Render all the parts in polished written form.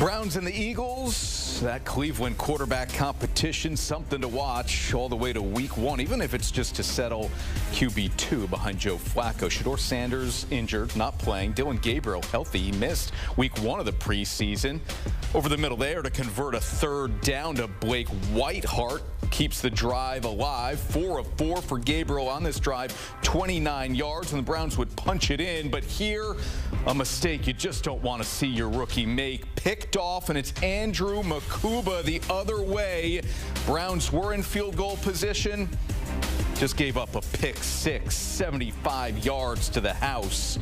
Browns and the Eagles, that Cleveland quarterback competition, something to watch all the way to week 1, even if it's just to settle QB2 behind Joe Flacco. Shedeur Sanders injured, not playing. Dillon Gabriel healthy. He missed week 1 of the preseason. Over the middle there to convert a third down to Blake Whiteheart. Keeps the drive alive. 4 of 4 for Gabriel on this drive. 29 yards, and the Browns would punch it in. But here, a mistake you just don't want to see your rookie make. Picked off, and it's Andrew Makuba the other way. Browns were in field goal position. Just gave up a pick six, 75 yards to the house.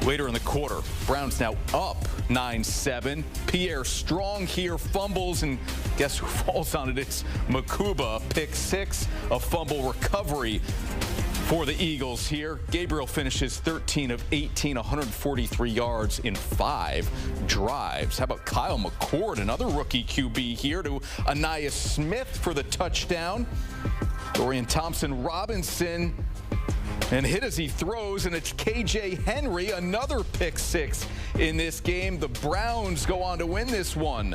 Later in the quarter, Browns now up 9-7. Pierre Strong here fumbles, and guess who falls on it? It's Makuba. Pick six, a fumble recovery for the Eagles here. Gabriel finishes 13 of 18, 143 yards in 5 drives. How about Kyle McCord, another rookie QB here, to Anais Smith for the touchdown. Dorian Thompson-Robinson, and hit as he throws, and it's KJ Henry, another pick six in this game. The Browns go on to win this one,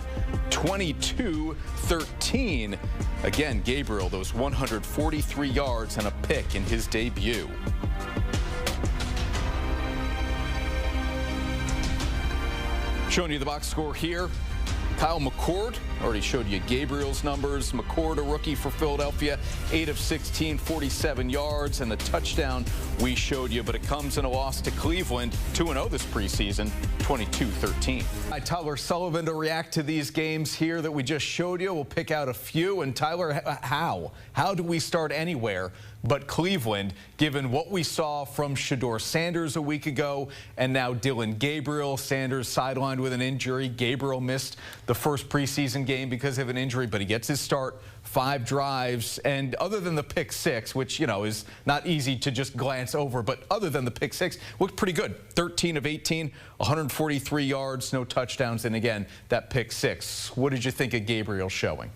22-13. Again, Gabriel, those 143 yards and a pick in his debut. Showing you the box score here. Kyle McCord, already showed you Gabriel's numbers. McCord, a rookie for Philadelphia, 8 of 16, 47 yards, and the touchdown we showed you, but it comes in a loss to Cleveland, 2-0 this preseason, 22-13. Tyler Sullivan to react to these games here that we just showed you. We'll pick out a few. And Tyler, how do we start anywhere but Cleveland, given what we saw from Shedeur Sanders a week ago, and now Dillon Gabriel? Sanders sidelined with an injury. Gabriel missed the first preseason game because of an injury, but he gets his start. 5 drives, and other than the pick six, which, you know, is not easy to just glance over, but other than the pick six, looked pretty good. 13 of 18, 143 yards, no touchdowns, and again, that pick six. What did you think of Gabriel showing?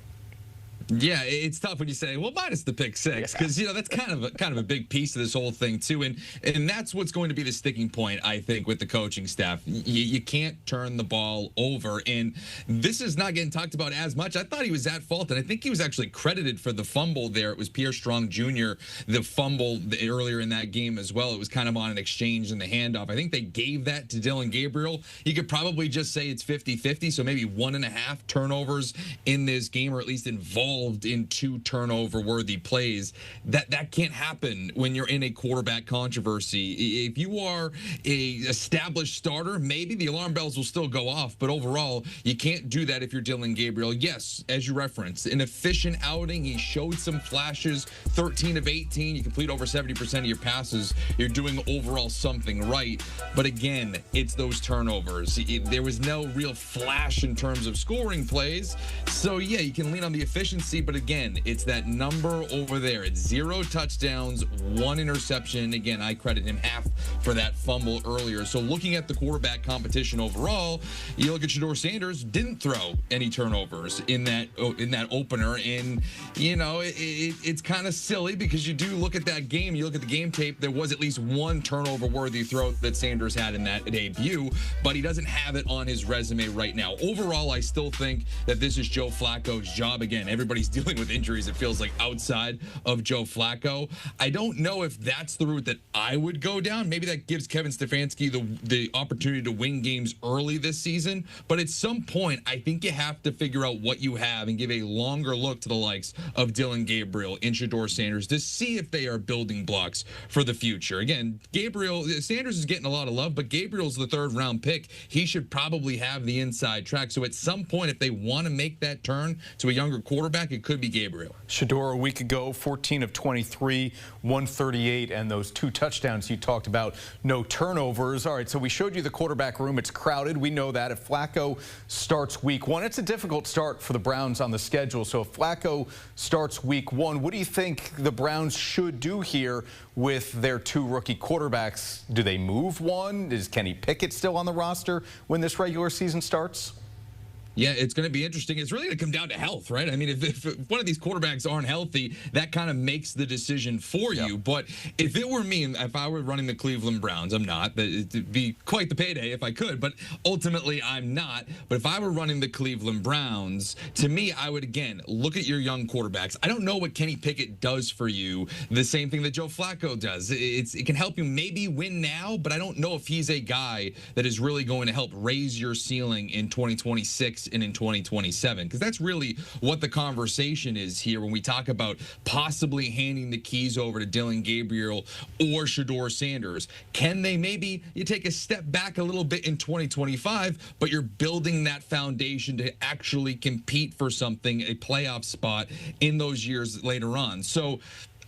Yeah, it's tough when you say, well, minus the pick six, because you know that's kind of a big piece of this whole thing too, and that's what's going to be the sticking point, I think, with the coaching staff. You can't turn the ball over, and this is not getting talked about as much. I thought he was at fault, and I think he was actually credited for the fumble there. It was Pierre Strong Jr. the fumble earlier in that game as well. It was kind of on an exchange in the handoff. I think they gave that to Dillon Gabriel. You could probably just say it's 50-50, so maybe 1.5 turnovers in this game, or at least involved in 2 turnover-worthy plays. That can't happen when you're in a quarterback controversy. If you are a established starter, maybe the alarm bells will still go off, but overall, you can't do that if you're Dillon Gabriel. Yes, as you referenced, an efficient outing. He showed some flashes. 13 of 18. You complete over 70% of your passes. You're doing overall something right. But again, it's those turnovers. There was no real flash in terms of scoring plays. So yeah, you can lean on the efficiency, but again, it's that number over there. It's 0 touchdowns, 1 interception. Again, I credit him half for that fumble earlier. So looking at the quarterback competition overall, you look at Shedeur Sanders, didn't throw any turnovers in that opener, and you know it's kind of silly because you do look at that game, you look at the game tape, there was at least 1 turnover-worthy throw that Sanders had in that debut, but he doesn't have it on his resume right now. Overall, I still think that this is Joe Flacco's job. Again, everybody's dealing with injuries, it feels like, outside of Joe Flacco. I don't know if that's the route that I would go down. Maybe that gives Kevin Stefanski the opportunity to win games early this season, but at some point, I think you have to figure out what you have and give a longer look to the likes of Dillon Gabriel and Shedeur Sanders to see if they are building blocks for the future. Again, Sanders is getting a lot of love, but Gabriel's the 3rd-round pick. He should probably have the inside track. So at some point, if they want to make that turn to a younger quarterback, it could be Gabriel. Shedeur a week ago, 14 of 23, 138, and those 2 touchdowns you talked about, no turnovers. All right, so we showed you the quarterback room. It's crowded. We know that. If Flacco starts week 1, it's a difficult start for the Browns on the schedule. So if Flacco starts week 1, what do you think the Browns should do here with their 2 rookie quarterbacks? Do they move one? Is Kenny Pickett still on the roster when this regular season starts? Yeah, it's going to be interesting. It's really going to come down to health, right? I mean, if one of these quarterbacks aren't healthy, that kind of makes the decision for you. But if it were me, if I were running the Cleveland Browns, I'm not. It'd be quite the payday if I could, but ultimately I'm not. But if I were running the Cleveland Browns, to me, I would, again, look at your young quarterbacks. I don't know what Kenny Pickett does for you, the same thing that Joe Flacco does. It can help you maybe win now, but I don't know if he's a guy that is really going to help raise your ceiling in 2026 and in 2027, because that's really what the conversation is here when we talk about possibly handing the keys over to Dillon Gabriel or Shedeur Sanders. Can they maybe you take a step back a little bit in 2025, but you're building that foundation to actually compete for something, a playoff spot in those years later on? So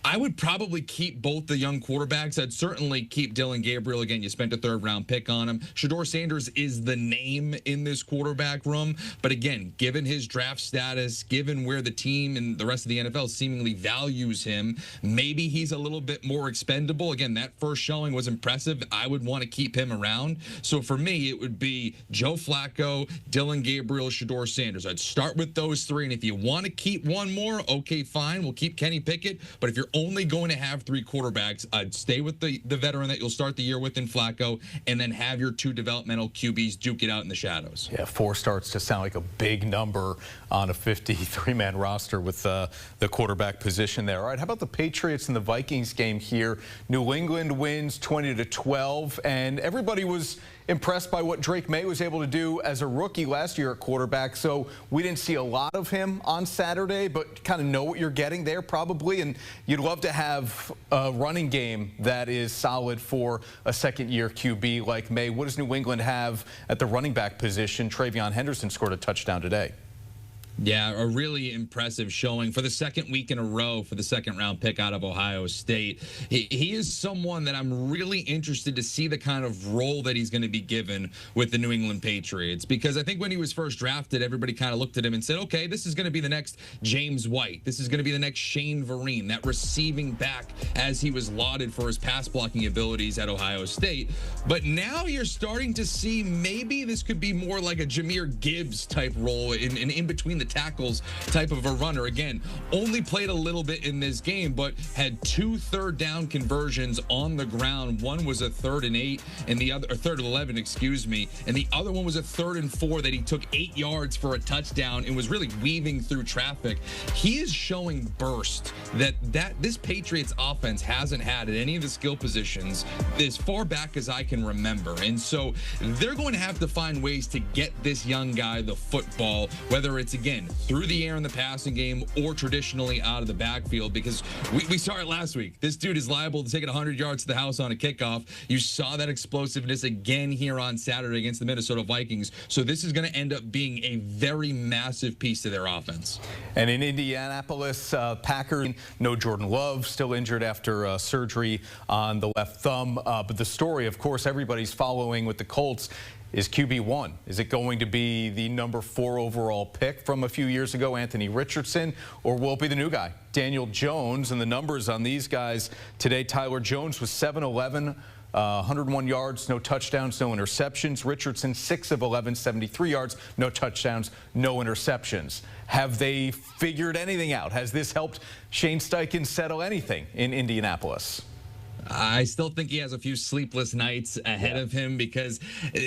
I would probably keep both the young quarterbacks. I'd certainly keep Dillon Gabriel. Again, you spent a third-round pick on him. Shedeur Sanders is the name in this quarterback room. But again, given his draft status, given where the team and the rest of the NFL seemingly values him, maybe he's a little bit more expendable. Again, that first showing was impressive. I would want to keep him around. So for me, it would be Joe Flacco, Dillon Gabriel, Shedeur Sanders. I'd start with those three. And if you want to keep one more, okay, fine. We'll keep Kenny Pickett. But if you're only going to have three quarterbacks, I'd stay with the veteran that you'll start the year with in Flacco, and then have your two developmental QBs duke it out in the shadows. Yeah, 4 starts to sound like a big number on a 53-man roster with the quarterback position there. All right, how about the Patriots and the Vikings game here? New England wins 20-12, and everybody was impressed by what Drake May was able to do as a rookie last year at quarterback. So we didn't see a lot of him on Saturday, but kind of know what you're getting there probably. And you'd love to have a running game that is solid for a second-year QB like May. What does New England have at the running back position? Travion Henderson scored a touchdown today. Yeah, a really impressive showing for the second week in a row for the second-round pick out of Ohio State. He is someone that I'm really interested to see the kind of role that he's going to be given with the New England Patriots, because I think when he was first drafted, everybody kind of looked at him and said, okay, this is going to be the next James White. This is going to be the next Shane Vereen, that receiving back, as he was lauded for his pass-blocking abilities at Ohio State. But now you're starting to see maybe this could be more like a Jahmyr Gibbs type role in between the tackles type of a runner. Again, only played a little bit in this game, but had 2 third-down conversions on the ground. One was a 3rd and 8, and the other, or 3rd and 11, excuse me, and the other one was a 3rd and 4 that he took 8 yards for a touchdown and was really weaving through traffic. He is showing burst that this Patriots offense hasn't had at any of the skill positions as far back as I can remember. And so they're going to have to find ways to get this young guy the football, whether it's, again, through the air in the passing game or traditionally out of the backfield, because we saw it last week. This dude is liable to take it 100 yards to the house on a kickoff. You saw that explosiveness again here on Saturday against the Minnesota Vikings. So this is going to end up being a very massive piece to their offense. And in Indianapolis, Packers, no Jordan Love, still injured after surgery on the left thumb. But the story, of course, everybody's following with the Colts is QB1. Is it going to be the number 4 overall pick from a few years ago, Anthony Richardson, or will it be the new guy, Daniel Jones? And the numbers on these guys today, Tyler Jones was 7-11, 101 yards, no touchdowns, no interceptions. Richardson, 6 of 11, 73 yards, no touchdowns, no interceptions. Have they figured anything out? Has this helped Shane Steichen settle anything in Indianapolis? I still think he has a few sleepless nights ahead of him, because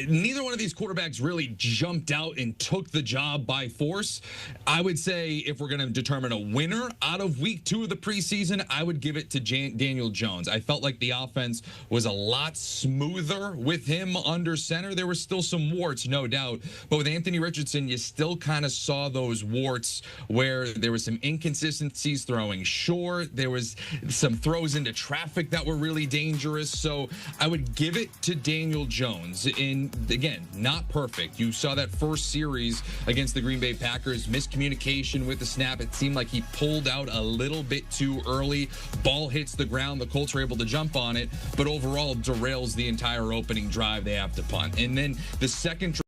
neither one of these quarterbacks really jumped out and took the job by force. I would say if we're going to determine a winner out of week 2 of the preseason, I would give it to Daniel Jones. I felt like the offense was a lot smoother with him under center. There were still some warts, no doubt. But with Anthony Richardson, you still kind of saw those warts where there was some inconsistencies throwing short. There was some throws into traffic that were really dangerous. So I would give it to Daniel Jones. And again, not perfect. You saw that first series against the Green Bay Packers, miscommunication with the snap. It seemed like he pulled out a little bit too early. Ball hits the ground. The Colts are able to jump on it, but overall derails the entire opening drive. They have to punt. And then the second